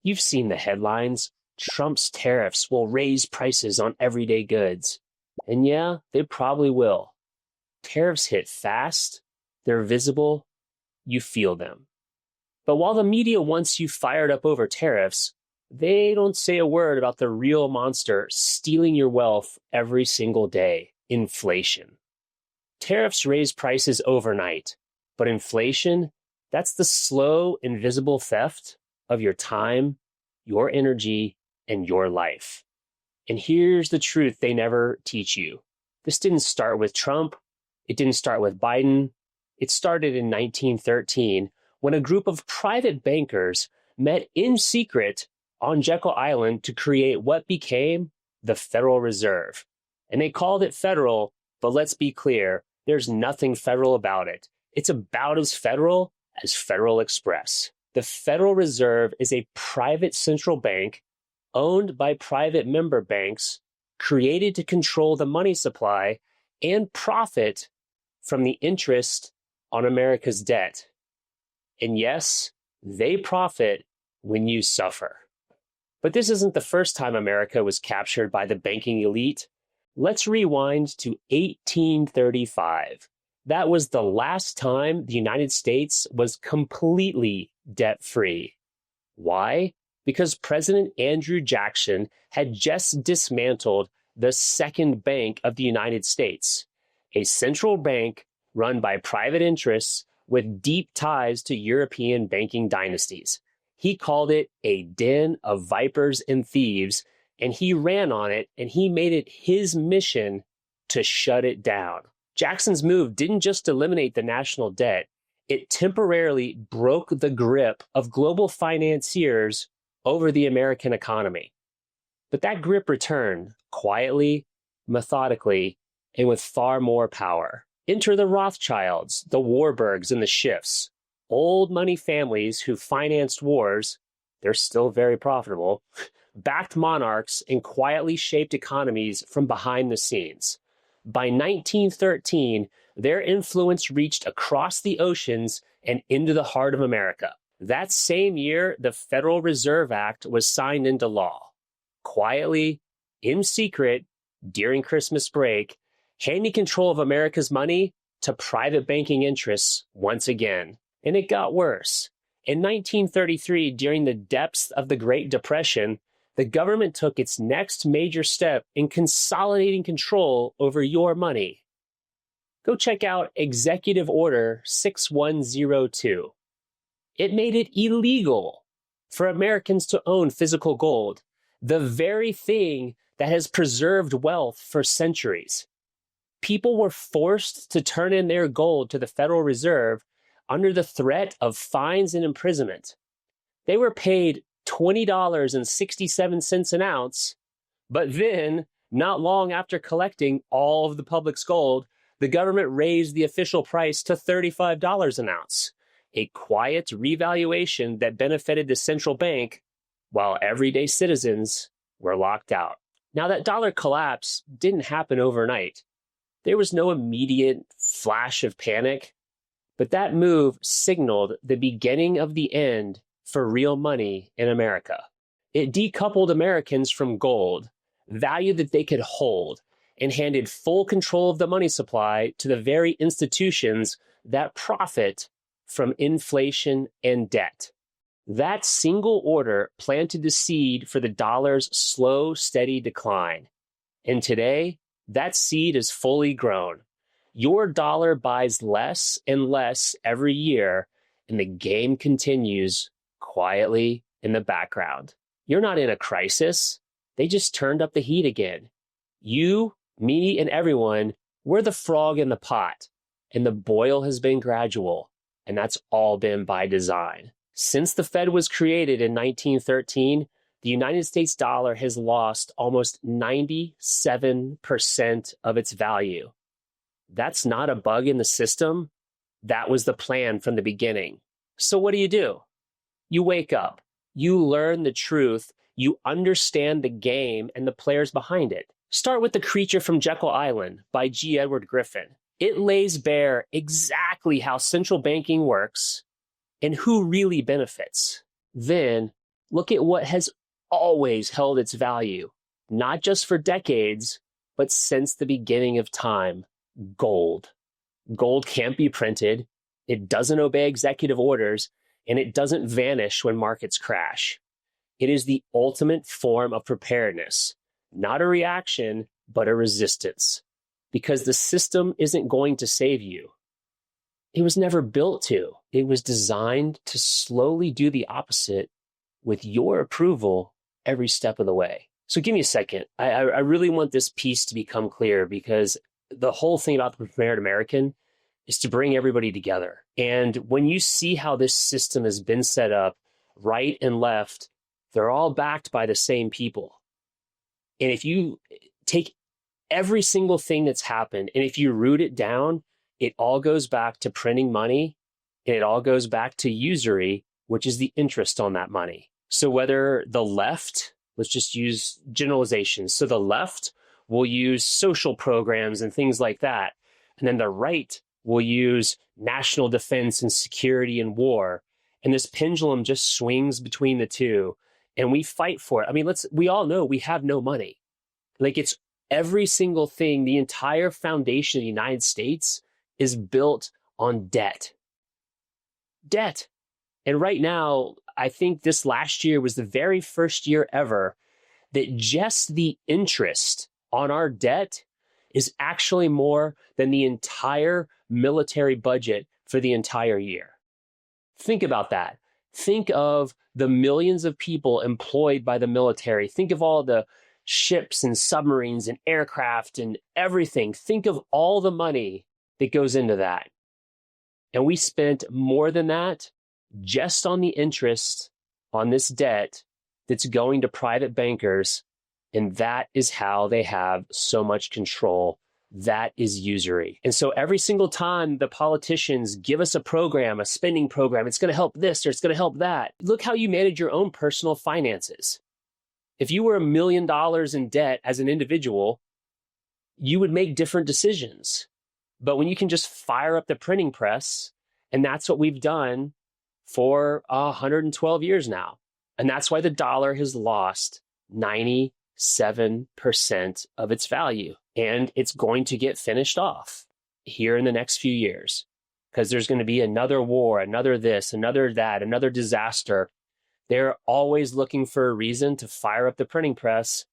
You've seen the headlines. Trump's tariffs will raise prices on everyday goods. And yeah, they probably will. Tariffs hit fast, they're visible, you feel them. But while the media wants you fired up over tariffs, they don't say a word about the real monster stealing your wealth every single day: inflation. Tariffs raise prices overnight, but inflation, that's the slow, invisible theft of your time, your energy, and your life. And here's the truth they never teach you. This didn't start with Trump. It didn't start with Biden. It started in 1913 when a group of private bankers met in secret on Jekyll Island to create what became the Federal Reserve. And they called it federal, but let's be clear, there's nothing federal about it. It's about as federal as Federal Express. The Federal Reserve is a private central bank owned by private member banks, created to control the money supply and profit from the interest on America's debt. And yes, they profit when you suffer. But this isn't the first time America was captured by the banking elite. Let's rewind to 1835. That was the last time the United States was completely debt-free. Why? Because President Andrew Jackson had just dismantled the second bank of the United States, a central bank run by private interests with deep ties to European banking dynasties. He called it a den of vipers and thieves, and he ran on it, and he made it his mission to shut it down. Jackson's move didn't just eliminate the national debt, it temporarily broke the grip of global financiers over the American economy. But that grip returned quietly, methodically, and with far more power. Enter the Rothschilds, the Warburgs, and the Schiffs, old money families who financed wars. They're still very profitable, backed monarchs, and quietly shaped economies from behind the scenes. By 1913, their influence reached across the oceans and into the heart of America. That same year, the Federal Reserve Act was signed into law. Quietly, in secret, during Christmas break, handing control of America's money to private banking interests once again. And it got worse. In 1933, during the depths of the Great Depression, the government took its next major step in consolidating control over your money. Go check out Executive Order 6102. It made it illegal for Americans to own physical gold, the very thing that has preserved wealth for centuries. People were forced to turn in their gold to the Federal Reserve under the threat of fines and imprisonment. They were paid $20.67 an ounce, but then, not long after collecting all of the public's gold, the government raised the official price to $35 an ounce, a quiet revaluation that benefited the central bank while everyday citizens were locked out. Now, that dollar collapse didn't happen overnight. There was no immediate flash of panic, but that move signaled the beginning of the end for real money in America. It decoupled Americans from gold, value that they could hold, and handed full control of the money supply to the very institutions that profit from inflation and debt. That single order planted the seed for the dollar's slow, steady decline. And today, that seed is fully grown. Your dollar buys less and less every year, and the game continues quietly in the background. You're not in a crisis. They just turned up the heat again. You, me, and everyone, we're the frog in the pot, and the boil has been gradual, and that's all been by design. Since the Fed was created in 1913, the United States dollar has lost almost 97% of its value. That's not a bug in the system. That was the plan from the beginning. So what do? You wake up. You learn the truth. You understand the game and the players behind it. Start with The Creature from Jekyll Island by G. Edward Griffin. It lays bare exactly how central banking works and who really benefits. Then Look at what has always held its value, not just for decades, but since the beginning of time: gold. Gold can't be printed, it doesn't obey executive orders, and it doesn't vanish when markets crash. It is the ultimate form of preparedness, not a reaction, but a resistance. Because the system isn't going to save you. It was never built to. It was designed to slowly do the opposite with your approval every step of the way. So give me a second. I really want this piece to become clear, because the whole thing about the Prepared American is to bring everybody together. And when you see how this system has been set up, right and left, they're all backed by the same people. And if you take every single thing that's happened, and if you root it down, it all goes back to printing money, and it all goes back to usury, which is the interest on that money. So whether the left, let's just use generalizations. So the left will use social programs and things like that. And then the right will use national defense and security and war. And this pendulum just swings between the two. And we fight for it. I mean, we all know we have no money. Like, it's every single thing. The entire foundation of the United States is built on debt. Debt. And right now, I think this last year was the very first year ever that just the interest on our debt is actually more than the entire military budget for the entire year. Think about that. Think of the millions of people employed by the military. Think of all the ships and submarines and aircraft and everything. Think of all the money that goes into that. And we spent more than that just on the interest on this debt that's going to private bankers. And that is how they have so much control. That is usury. And so every single time the politicians give us a program, a spending program, it's going to help this or it's going to help that. Look how you manage your own personal finances. If you were $1 million in debt as an individual, you would make different decisions. But when you can just fire up the printing press, and that's what we've done for 112 years now. And that's why the dollar has lost 97% of its value. And it's going to get finished off here in the next few years, because there's going to be another war, another this, another that, another disaster. They're always looking for a reason to fire up the printing press,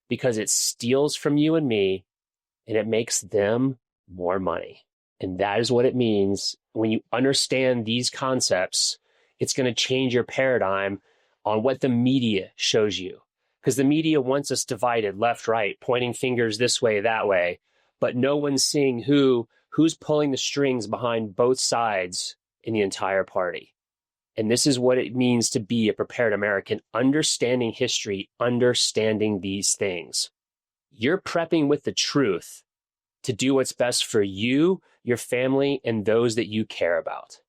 because it steals from you and me and it makes them more money. And that is what it means. When you understand these concepts, it's going to change your paradigm on what the media shows you. Because the media wants us divided, left, right, pointing fingers this way, that way. But no one's seeing who's pulling the strings behind both sides in the entire party. And this is what it means to be a prepared American, understanding history, understanding these things. You're prepping with the truth to do what's best for you, your family, and those that you care about.